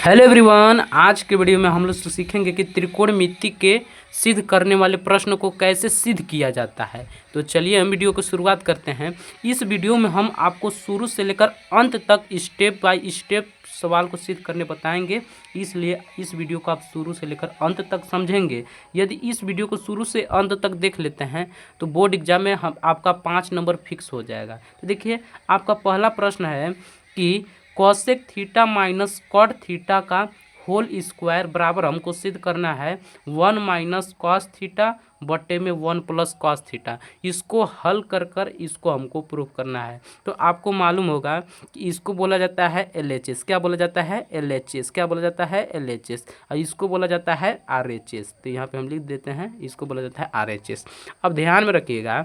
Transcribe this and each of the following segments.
Hello everyone, आज के video में हम लोग सीखेंगे कि त्रिकोणमिति के सिद्ध करने वाले प्रश्न को कैसे सिद्ध किया जाता है। तो चलिए हम वीडियो को शुरुआत करते हैं। इस वीडियो में हम आपको शुरू से लेकर अंत तक स्टेप बाय स्टेप सवाल को सिद्ध करने बताएंगे, इसलिए इस वीडियो को आप शुरू से लेकर अंत तक समझेंगे। यदि इस वीडियो को शुरू से अंत तक देख लेते हैं तो बोर्ड एग्जाम में हम आपका 5 नंबर फिक्स हो जाएगा। तो देखिए, आपका पहला प्रश्न है कि cosec theta minus cot theta का होल स्क्वायर बराबर हमको सिद्ध करना है 1 माइनस कॉस थीटा बटे में 1 प्लस कॉस थीटा। इसको हल कर कर इसको हमको प्रूव करना है। तो आपको मालूम होगा कि इसको बोला जाता है LHS। क्या बोला जाता है? LHS। क्या बोला जाता है? LHS। और इसको बोला जाता है RHS। तो यहाँ पे हम लिख देते हैं, इसको बोला जाता है RHS। अब ध्यान में रखिएगा,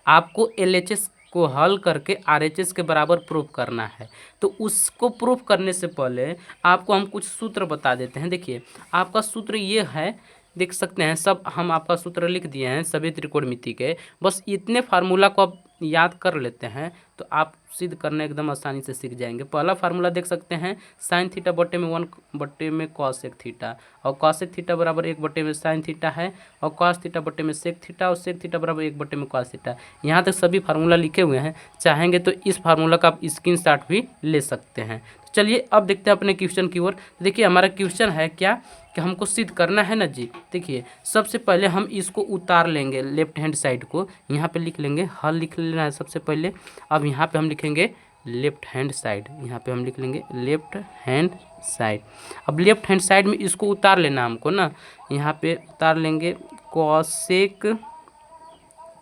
आपको LHS को हल करके RHS के बराबर प्रूफ करना है। तो उसको प्रूफ करने से पहले आपको हम कुछ सूत्र बता देते हैं। देखिए, आपका सूत्र ये है, देख सकते हैं, सब हम आपका सूत्र लिख दिए हैं सभी त्रिकोणमिति के। बस इतने फार्मूला को आप याद कर लेते हैं तो आप सिद्ध करना एकदम आसानी से सीख जाएंगे। पहला फार्मूला देख सकते हैं, साइन थीटा बटे में 1 बटे में कॉसेक थीटा, और कॉसेक थीटा बराबर 1 बटे में साइन थीटा है, और कॉस थीटा बटे में सेक थीटा, और सेक थीटा बराबर 1 बटे में कॉस थीटा। यहाँ तक सभी फार्मूला लिखे हुए हैं। चाहेंगे तो इस फार्मूला का आप स्क्रीनशॉट भी ले सकते हैं। तो चलिए अब देखते हैं अपने क्वेश्चन की ओर। देखिए, हमारा क्वेश्चन है क्या कि हमको सिद्ध करना है ना जी। देखिए, सबसे पहले हम इसको उतार लेंगे, लेफ्ट हैंड साइड को यहाँ पे लिख लेंगे, हल लिख लेना है सबसे पहले। अब यहाँ पे हम लिखेंगे लेफ्ट हैंड साइड, यहाँ पे हम लिख लेंगे लेफ्ट हैंड साइड। अब लेफ्ट हैंड साइड में इसको उतार लेना हमको ना, यहाँ पे उतार लेंगे cosec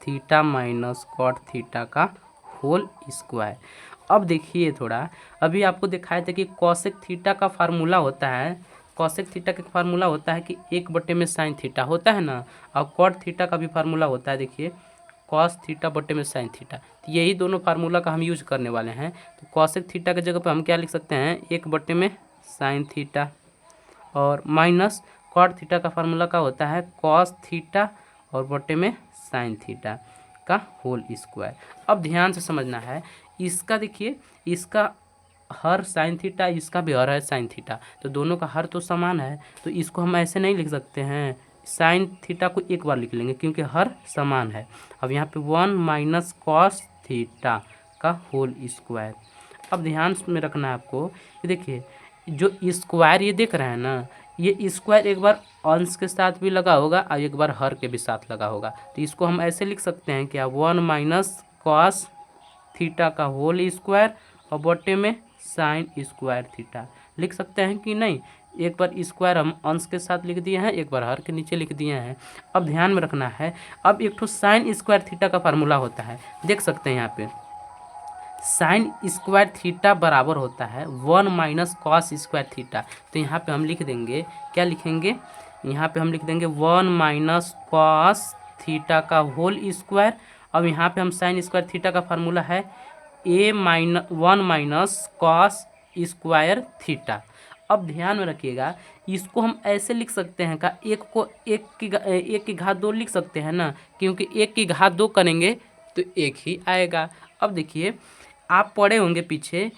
theta minus cot theta का होल स्क्वायर। अब देखिए थोड़ा, अभी आपको दिखाया था कि कॉसेक थीटा का फार्मूला होता है, कॉसेक थीटा का फार्मूला होता है कि 1 बटे में साइन थीटा होता है ना, और कॉट थीटा का भी फार्मूला होता है, देखिए कॉस थीटा बटे में साइन थीटा। तो यही दोनों फार्मूला का हम यूज करने वाले हैं। तो कॉसेक थीटा की जगह पे हम क्या लिख सकते हैं, 1 बटे में साइन थीटा, और माइनस कॉट थीटा का फार्मूला का होता है कॉस थीटा और बटे में साइन थीटा का होल स्क्वायर। अब ध्यान से समझना है, इसका देखिए, इसका हर साइन थीटा, इसका भी हर है साइन थीटा, तो दोनों का हर तो समान है। तो इसको हम ऐसे नहीं लिख सकते हैं, साइन थीटा को एक बार लिख लेंगे क्योंकि हर समान है। अब यहाँ पे 1 माइनस कॉस थीटा का होल स्क्वायर। अब ध्यान में रखना है आपको कि देखिए, जो स्क्वायर ये देख रहे हैं ना, ये स्क्वायर एक बार अंश के साथ भी लगा होगा और एक बार हर के भी साथ लगा होगा। तो इसको हम ऐसे लिख सकते हैं क्या, 1 माइनस कॉस थीटा का होल स्क्वायर और बटे में साइन स्क्वायर थीटा लिख सकते हैं कि नहीं। एक बार स्क्वायर हम अंश के साथ लिख दिए हैं, एक बार हर के नीचे लिख दिए हैं। अब ध्यान में रखना है, अब एक ठो साइन स्क्वायर थीटा का फार्मूला होता है, देख सकते हैं यहाँ पे साइन स्क्वायर थीटा बराबर होता है 1 माइनस कॉस स्क्वायर थीटा। तो यहाँ पे हम लिख देंगे, क्या लिखेंगे, यहाँ पे हम लिख देंगे 1 माइनस कॉस थीटा का होल स्क्वायर। अब यहाँ पे हम साइन स्क्वायर थीटा का फार्मूला है 1 माइनस कॉस स्क्वायर थीटा। अब ध्यान में रखिएगा, इसको हम ऐसे लिख सकते हैं का, एक को एक की घात 2 लिख सकते हैं ना, क्योंकि 1 की घात 2 करेंगे तो 1 ही आएगा। अब देखिए, आप पढ़े होंगे पीछे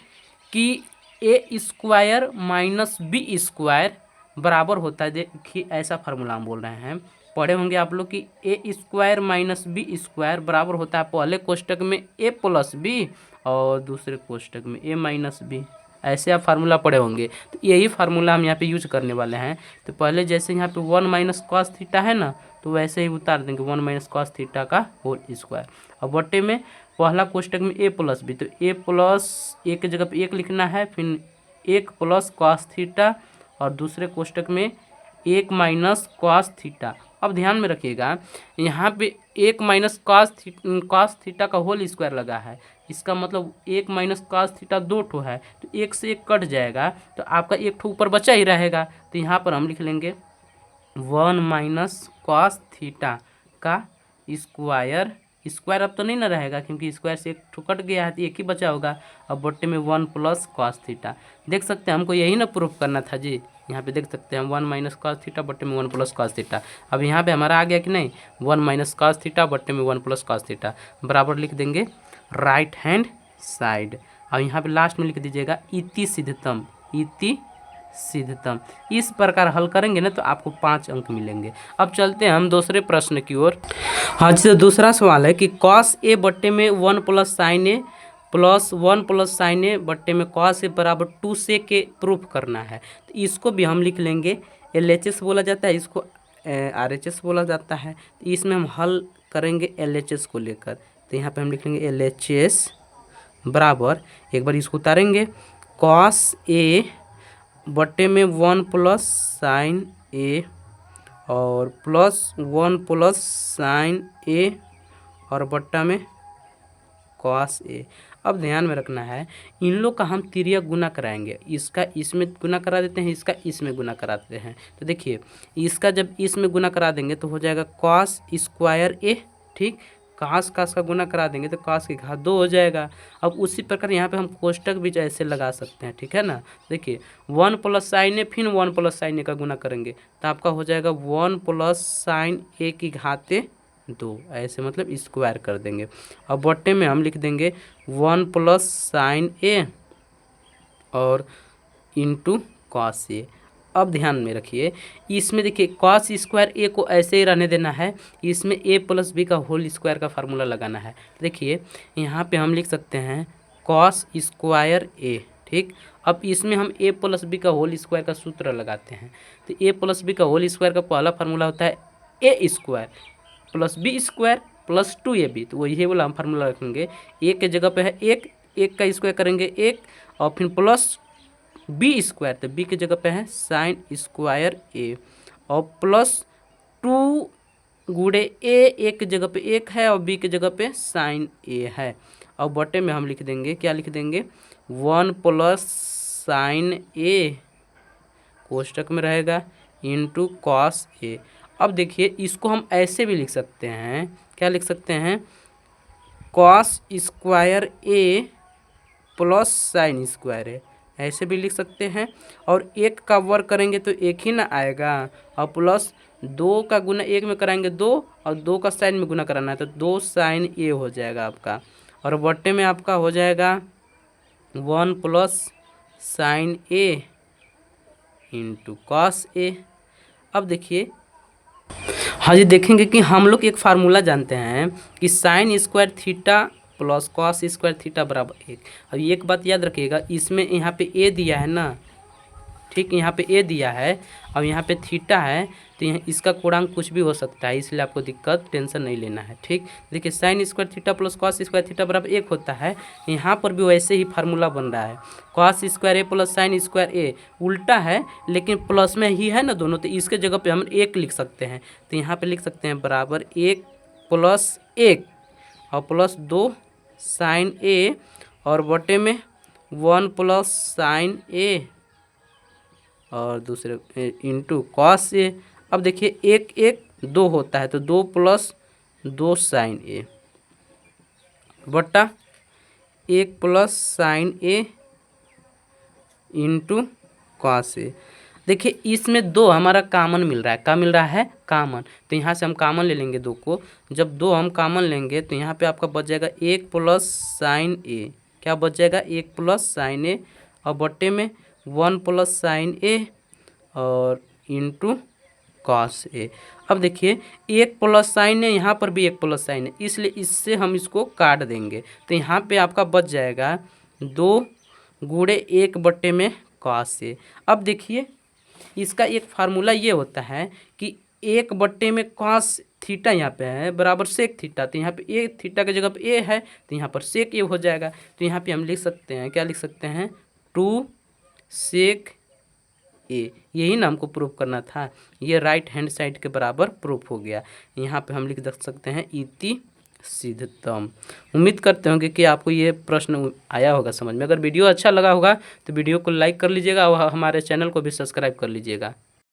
कि ए स्क्वायर माइनस बी स्क्वायर बराबर होता है, देखिए ऐसा फार्मूला हम बोल रहे हैं। पढ़े होंगे आप लोग कि ए स्क्वायर माइनस बी स्क्वायर बराबर होता है पहले कोष्टक में ए प्लस बी और दूसरे कोष्टक में ए माइनस बी। ऐसे आप फार्मूला पढ़े होंगे, तो यही फार्मूला हम यहाँ पे यूज करने वाले हैं। तो पहले जैसे यहाँ पे 1 माइनस कॉस थीटा है ना, तो वैसे ही उतार देंगे 1 माइनस कॉस थीटा का होल स्क्वायर। और बटे में पहला कोष्टक में ए प्लस बी, तो ए प्लस ए की जगह पे 1 लिखना है, फिर 1 प्लस कॉस थीटा, और दूसरे कोष्टक में 1 माइनस कॉस थीटा। अब ध्यान में रखिएगा, यहाँ पे 1 माइनस कॉस थीटा का होल स्क्वायर लगा है, इसका मतलब 1 माइनस कॉस थीटा 2 ठो है, तो 1 से 1 कट जाएगा, तो आपका 1 ठो ऊपर बचा ही रहेगा। तो यहाँ पर हम लिख लेंगे 1 माइनस कॉस थीटा का स्क्वायर, स्क्वायर अब तो नहीं ना रहेगा क्योंकि स्क्वायर से 1 ठो कट गया है, तो 1 ही बचा होगा। अब बट्टे में 1 प्लस कॉस थीटा। देख सकते हैं हमको यही ना प्रूफ करना था जी। यहाँ पे देख सकते हैं 1 माइनस कॉस थीटा बट्टे में 1 प्लस कॉस थीटा। अब यहाँ पे हमारा आ गया कि नहीं, 1 माइनस कॉस थीटा बट्टे में 1 प्लस कॉस थीटा बराबर लिख देंगे राइट हैंड साइड। और यहाँ पे लास्ट में लिख दीजिएगा इति सिद्धतम, इति सिद्धतम। इस प्रकार हल करेंगे ना तो आपको 5 अंक मिलेंगे। अब चलते हैं हम दूसरे प्रश्न की ओर। हाँ जी, तो दूसरा सवाल है कि कॉस ए बट्टे में 1 प्लस साइन ए प्लस 1 प्लस साइन ए बट्टे में कॉस ए बराबर 2 से के प्रूफ करना है। तो इसको भी हम लिख लेंगे, LHS बोला जाता है, इसको RHS बोला जाता है। तो इसमें हम हल करेंगे LHS को लेकर। तो यहाँ पे हम लिख लेंगे LHS बराबर, एक बार इसको उतारेंगे, कॉस ए बट्टे में 1 प्लस साइन ए और प्लस 1 प्लस साइन ए और बट्टा में कॉस ए। अब ध्यान में रखना है, इन लोग का हम तिर्यक गुना कराएंगे। इसका इसमें गुना करा देते हैं, इसका इसमें गुना करा देते हैं। तो देखिए, इसका जब इसमें गुना करा देंगे तो हो जाएगा कॉस स्क्वायर ए, ठीक। कास का गुना करा देंगे तो कास की घात 2 हो जाएगा। अब उसी प्रकार यहाँ पे हम कोष्टक भी ऐसे लगा सकते हैं, ठीक है ना। देखिए 1 प्लस साइन ए फिर 1 प्लस साइन ए का गुना करेंगे तो आपका हो जाएगा 1 प्लस साइन ए की घाते 2, ऐसे मतलब स्क्वायर कर देंगे। अब बट्टे में हम लिख देंगे 1 प्लस साइन ए और इंटू कॉस ए। अब ध्यान में रखिए, इसमें देखिए कॉस स्क्वायर ए को ऐसे ही रहने देना है, इसमें ए प्लस बी का होल स्क्वायर का फार्मूला लगाना है। देखिए यहाँ पे हम लिख सकते हैं कॉस स्क्वायर ए, ठीक। अब इसमें हम ए प्लस बी का होल स्क्वायर का सूत्र लगाते हैं। तो ए प्लस बी का होल स्क्वायर का पहला फार्मूला होता है A square plus B square plus 2ab। तो वही वाला हम फार्मूला रखेंगे, ए के जगह पे है एक का स्क्वायर करेंगे 1 और फिर प्लस बी स्क्वायर, तो बी के जगह पे है साइन स्क्वायर ए और प्लस 2 गुणे ए के जगह पे 1 है और बी के जगह पे साइन ए है। और बटे में हम लिख देंगे, क्या लिख देंगे, 1 प्लस साइन ए कोष्टक में रहेगा इंटू कॉस ए। अब देखिए इसको हम ऐसे भी लिख सकते हैं, क्या लिख सकते हैं, कॉस स्क्वायर ए प्लस साइन स्क्वायर ए, ऐसे भी लिख सकते हैं। और 1 का वर्ग करेंगे तो 1 ही ना आएगा, और प्लस 2 का गुना 1 में कराएंगे 2 और 2 का साइन में गुना कराना है तो 2 साइन ए हो जाएगा आपका। और बट्टे में आपका हो जाएगा 1 plus sign A into cos A. अब देखिए, हाँ जी, देखेंगे कि हम लोग एक फार्मूला जानते हैं कि sine square theta plus cos square theta बराबर 1। अब एक बात याद रखिएगा, इसमें यहाँ पे ए दिया है ना, ठीक, यहाँ पे ए दिया है और यहाँ पे थीटा है, तो यहाँ इसका कोणांक कुछ भी हो सकता है, इसलिए आपको दिक्कत टेंशन नहीं लेना है, ठीक। देखिए sine square theta plus cos square theta बराबर 1 होता है, यहाँ पर भी वैसे ही फार्मूला बन रहा है, कॉस स्क्वायर ए प्लस साइन स्क्वायर ए, उल्टा है लेकिन प्लस में ही है ना दोनों, तो इसके जगह पे हम 1 लिख सकते हैं। तो यहाँ पे लिख सकते हैं बराबर 1 प्लस 1 और प्लस 2 साइन ए और बटे में 1 प्लस साइन ए और दूसरे इंटू कॉस ए। अब देखिए 1 1 2 होता है तो 2 प्लस 2 साइन ए बटा 1 plus sign A into cos A. देखिए इसमें 2 हमारा कॉमन मिल रहा है, क्या मिल रहा है, कॉमन। तो यहाँ से हम कॉमन ले लेंगे 2 को, जब 2 हम कॉमन लेंगे तो यहाँ पे आपका बच जाएगा 1 प्लस साइन ए, क्या बच जाएगा 1 प्लस साइन ए और बट्टे में 1 प्लस साइन ए और इंटू कॉस ए। अब देखिए 1 प्लस साइन है, यहाँ पर भी 1 प्लस साइन है, इसलिए इससे हम इसको काट देंगे तो यहाँ पे आपका बच जाएगा 2 गुणे 1 बट्टे में कॉस ए। अब देखिए इसका एक फार्मूला ये होता है कि 1 बट्टे में कॉस थीटा यहाँ पे है बराबर सेक थीटा, तो यहाँ पे ए थीटा की जगह पे ए है तो यहाँ पर सेक ए हो जाएगा। तो यहाँ पे हम लिख सकते हैं, क्या लिख सकते हैं, 2 सेक ए। यही ना हमको प्रूफ करना था, ये राइट हैंड साइड के बराबर प्रूफ हो गया। यहाँ पे हम लिख सकते हैं इति सिद्धतम। उम्मीद करते होंगे कि आपको ये प्रश्न आया होगा समझ में। अगर वीडियो अच्छा लगा होगा तो वीडियो को लाइक कर लीजिएगा और हमारे चैनल को भी सब्सक्राइब कर लीजिएगा।